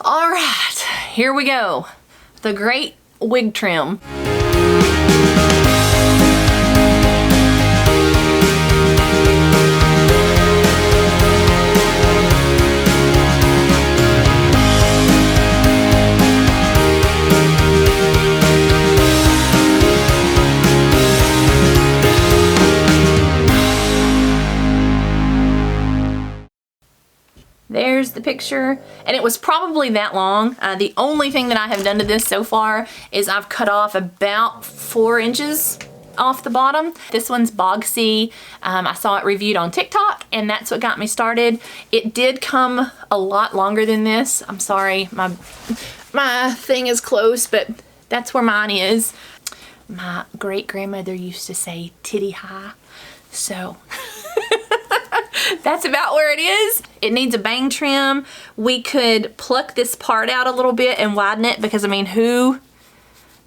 All right, here we go. The great wig trim. There's the picture, and it was probably that long. The only thing that I have done to this so far is I've cut off about 4 inches off the bottom. This one's boxy. I saw it reviewed on TikTok, and that's what got me started. It did come a lot longer than this. I'm sorry, my thing is close, but that's where mine is. My great-grandmother used to say titty high, so that's about where it is. It needs a bang trim. We could pluck this part out a little bit and widen it, because I mean, who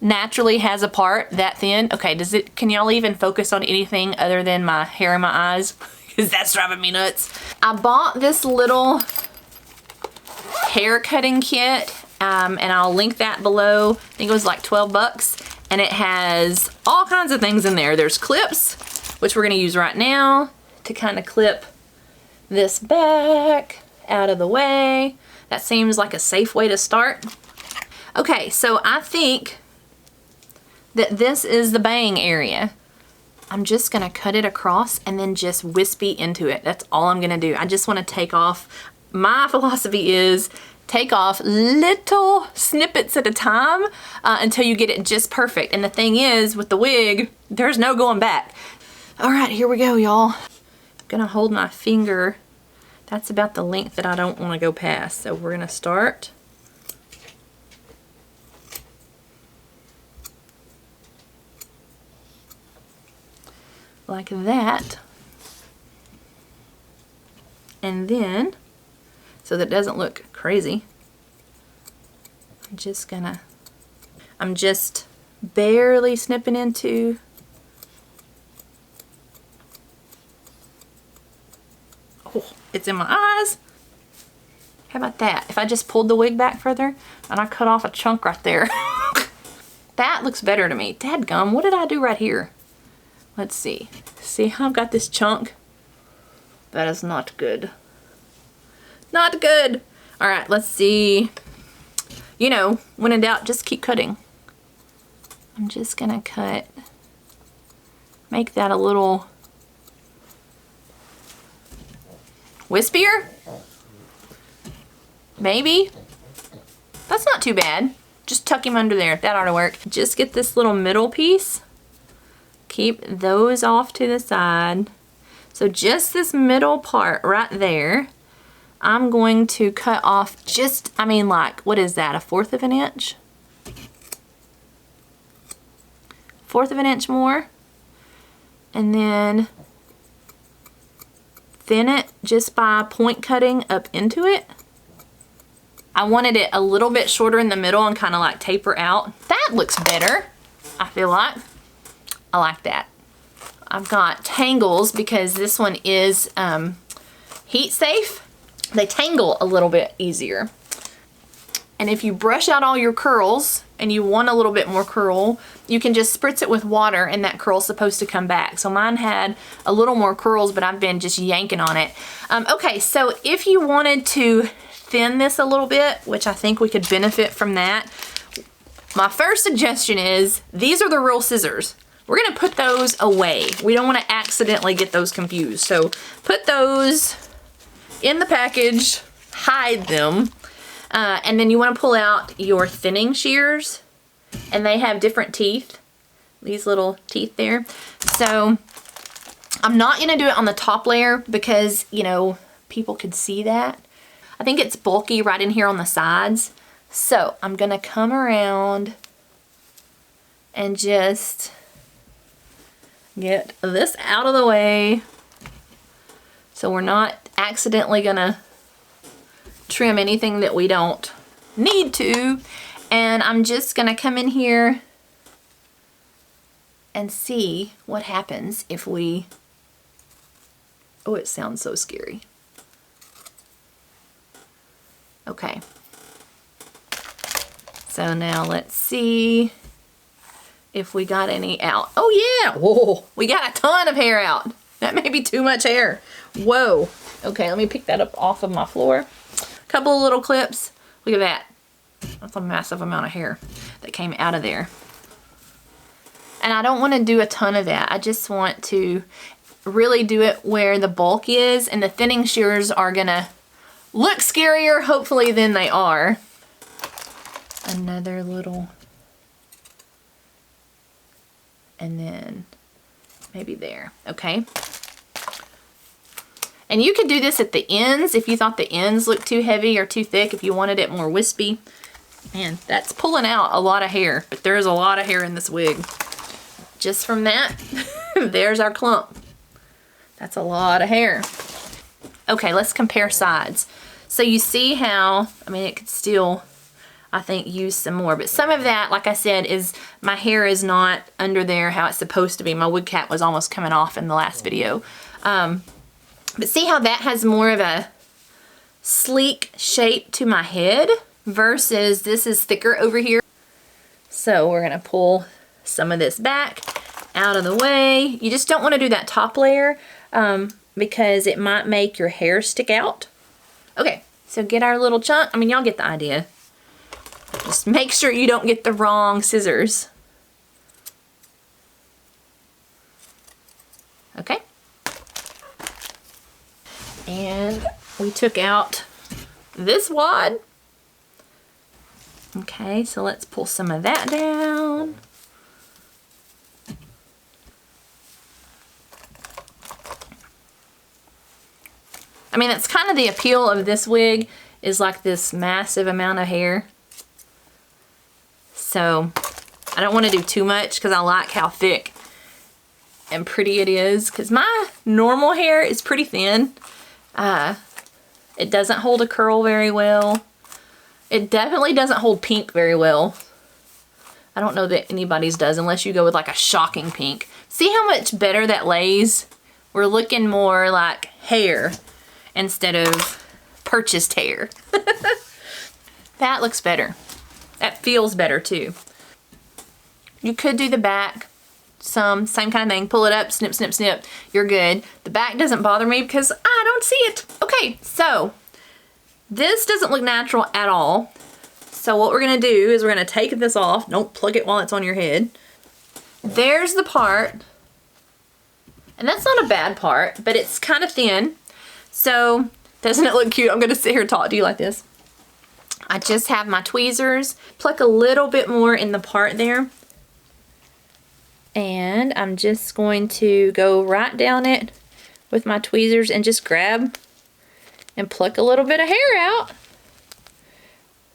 naturally has a part that thin? Okay, can y'all even focus on anything other than my hair in my eyes? Because that's driving me nuts. I bought this little hair cutting kit, and I'll link that below. I think it was like 12 bucks, and it has all kinds of things in there. There's clips, which we're gonna use right now to kind of clip this back out of the way. That seems like a safe way to start. Okay, so I think that this is the bang area. I'm just gonna cut it across and then just wispy into it. That's all I'm gonna do. I just wanna take off, my philosophy is take off little snippets at a time until you get it just perfect. And the thing is, with the wig, there's no going back. All right, here we go, y'all. Gonna hold my finger. That's about the length that I don't want to go past. So we're gonna start like that, and then so that it doesn't look crazy, I'm just barely snipping into. Oh, it's in my eyes. How about that? If I just pulled the wig back further and I cut off a chunk right there. That looks better to me. Dadgum, what did I do right here? Let's see. See how I've got this chunk? That is not good. Not good. All right, let's see. You know, when in doubt, just keep cutting. I'm just gonna cut, make that a little wispier? Maybe? That's not too bad. Just tuck him under there. That ought to work. Just get this little middle piece. Keep those off to the side. So just this middle part right there, I'm going to cut off just, I mean, like, what is that, 1/4 of an inch? 1/4 of an inch more. And then thin it just by point cutting up into it. I wanted it a little bit shorter in the middle and kind of like taper out. That looks better, I feel like. I like that. I've got tangles because this one is heat safe. They tangle a little bit easier. And if you brush out all your curls and you want a little bit more curl, you can just spritz it with water and that curl's supposed to come back. So mine had a little more curls, but I've been just yanking on it. Okay, so if you wanted to thin this a little bit, which I think we could benefit from that, my first suggestion is, these are the real scissors. We're gonna put those away. We don't wanna accidentally get those confused. So put those in the package, hide them, and then you wanna pull out your thinning shears, and they have different teeth, these little teeth there. So I'm not gonna do it on the top layer because, you know, people could see that. I think it's bulky right in here on the sides. So I'm gonna come around and just get this out of the way so we're not accidentally gonna trim anything that we don't need to. And I'm just gonna come in here and see what happens if we, oh, it sounds so scary. Okay, So now let's see if we got any out. Oh yeah, whoa, we got a ton of hair out. That may be too much hair. Whoa. Okay, let me pick that up off of my floor. A couple of little clips. Look at that. That's a massive amount of hair that came out of there. And I don't want to do a ton of that. I just want to really do it where the bulk is, and the thinning shears are gonna look scarier, hopefully, than they are. Another little, and then maybe there, okay? And you could do this at the ends if you thought the ends looked too heavy or too thick, if you wanted it more wispy. Man, that's pulling out a lot of hair, but there's a lot of hair in this wig. Just from that, there's our clump. That's a lot of hair. Okay, let's compare sides. So you see how, I mean, it could still, I think, use some more, but some of that, like I said, is my hair is not under there how it's supposed to be. My wig cap was almost coming off in the last video. But see how that has more of a sleek shape to my head versus this is thicker over here. So we're gonna pull some of this back out of the way. You just don't want to do that top layer because it might make your hair stick out. Okay, so get our little chunk. I mean, y'all get the idea. Just make sure you don't get the wrong scissors. Okay. And we took out this wad. Okay, so let's pull some of that down. I mean, that's kind of the appeal of this wig, is like this massive amount of hair. So I don't want to do too much because I like how thick and pretty it is, because my normal hair is pretty thin. It doesn't hold a curl very well. It definitely doesn't hold pink very well. I don't know that anybody's does unless you go with like a shocking pink. See how much better that lays? We're looking more like hair instead of purchased hair. That looks better. That feels better too. You could do the back, same kind of thing. Pull it up, snip, snip, snip. You're good. The back doesn't bother me because I don't see it. Okay, so this doesn't look natural at all. So what we're gonna do is we're gonna take this off. Don't plug it while it's on your head. There's the part. And that's not a bad part, but it's kind of thin. So doesn't it look cute? I'm gonna sit here and talk to you like this. I just have my tweezers. Pluck a little bit more in the part there. And I'm just going to go right down it with my tweezers and just grab and pluck a little bit of hair out.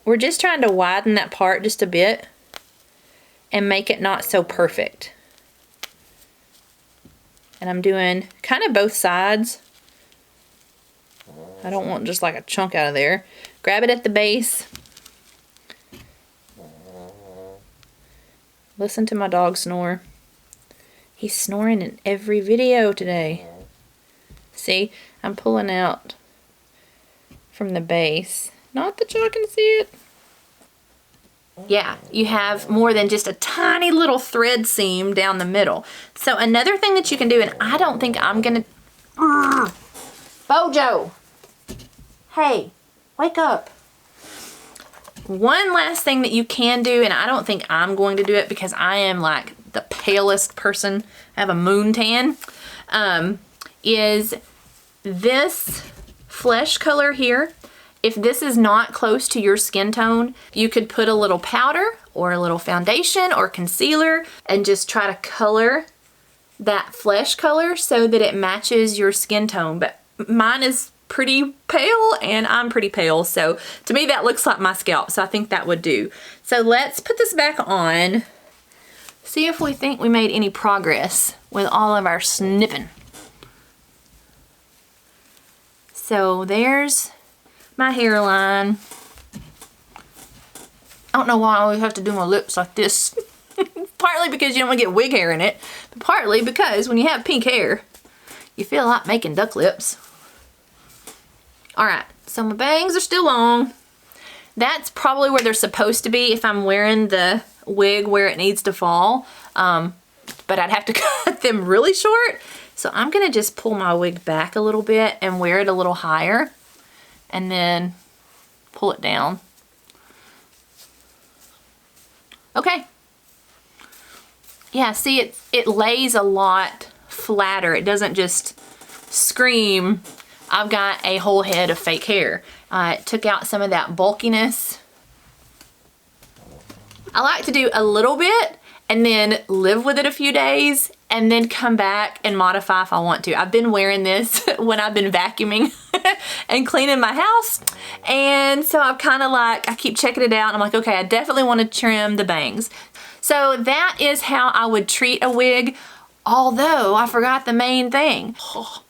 We're just trying to widen that part just a bit and make it not so perfect. And I'm doing kind of both sides. I don't want just like a chunk out of there. Grab it at the base. Listen to my dog snore. He's snoring in every video today. See, I'm pulling out from the base. Not that y'all can see it. Yeah, you have more than just a tiny little thread seam down the middle. So another thing that you can do, and I don't think I'm gonna... Bojo! Hey, wake up. One last thing that you can do, and I don't think I'm going to do it because I am like the palest person, I have a moon tan, is this flesh color here. If this is not close to your skin tone, you could put a little powder or a little foundation or concealer and just try to color that flesh color so that it matches your skin tone. But mine is pretty pale and I'm pretty pale, so to me that looks like my scalp, so I think that would do. So let's put this back on, see if we think we made any progress with all of our snipping. So there's my hairline. I don't know why I always have to do my lips like this. Partly because you don't want to get wig hair in it, but partly because when you have pink hair, you feel like making duck lips. Alright, so my bangs are still long. That's probably where they're supposed to be if I'm wearing the wig where it needs to fall. But I'd have to cut them really short. So I'm gonna just pull my wig back a little bit and wear it a little higher and then pull it down. Okay. Yeah, see, it lays a lot flatter. It doesn't just scream, I've got a whole head of fake hair. It took out some of that bulkiness. I like to do a little bit and then live with it a few days and then come back and modify if I want to. I've been wearing this when I've been vacuuming and cleaning my house. And so I'm kind of like, I keep checking it out. And I'm like, okay, I definitely want to trim the bangs. So that is how I would treat a wig. Although I forgot the main thing. Oh,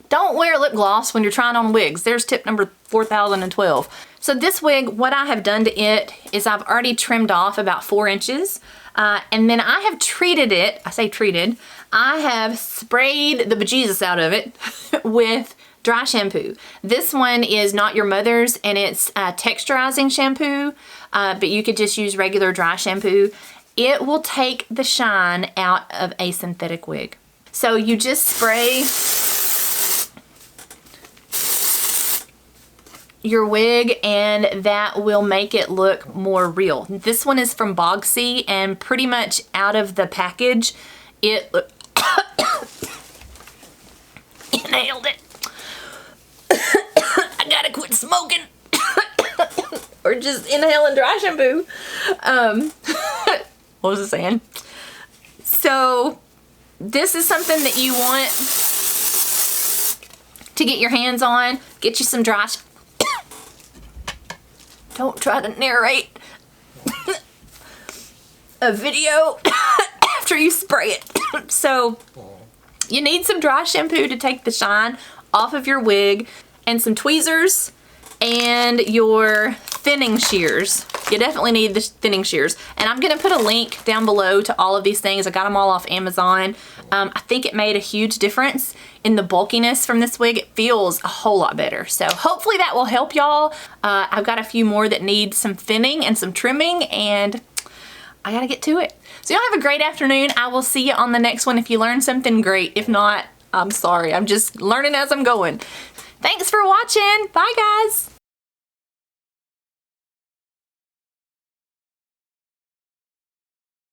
don't wear lip gloss when you're trying on wigs. There's tip number 4012. So this wig, what I have done to it is I've already trimmed off about 4 inches. And then I have treated it, I say treated, I have sprayed the bejesus out of it with dry shampoo. This one is Not Your Mother's and it's texturizing shampoo, but you could just use regular dry shampoo. It will take the shine out of a synthetic wig. So you just spray your wig and that will make it look more real. This one is from Bogsy and pretty much out of the package it inhaled it. I gotta quit smoking or just inhaling dry shampoo. What was I saying? So this is something that you want to get your hands on. Get you some dry Don't try to narrate a video after you spray it. So you need some dry shampoo to take the shine off of your wig and some tweezers and your thinning shears. You definitely need the thinning shears. And I'm gonna put a link down below to all of these things. I got them all off Amazon. I think it made a huge difference in the bulkiness from this wig. It feels a whole lot better. So hopefully that will help y'all. I've got a few more that need some thinning and some trimming and I gotta get to it. So y'all have a great afternoon. I will see you on the next one. If you learned something, great. If not, I'm sorry. I'm just learning as I'm going. Thanks for watching. Bye guys.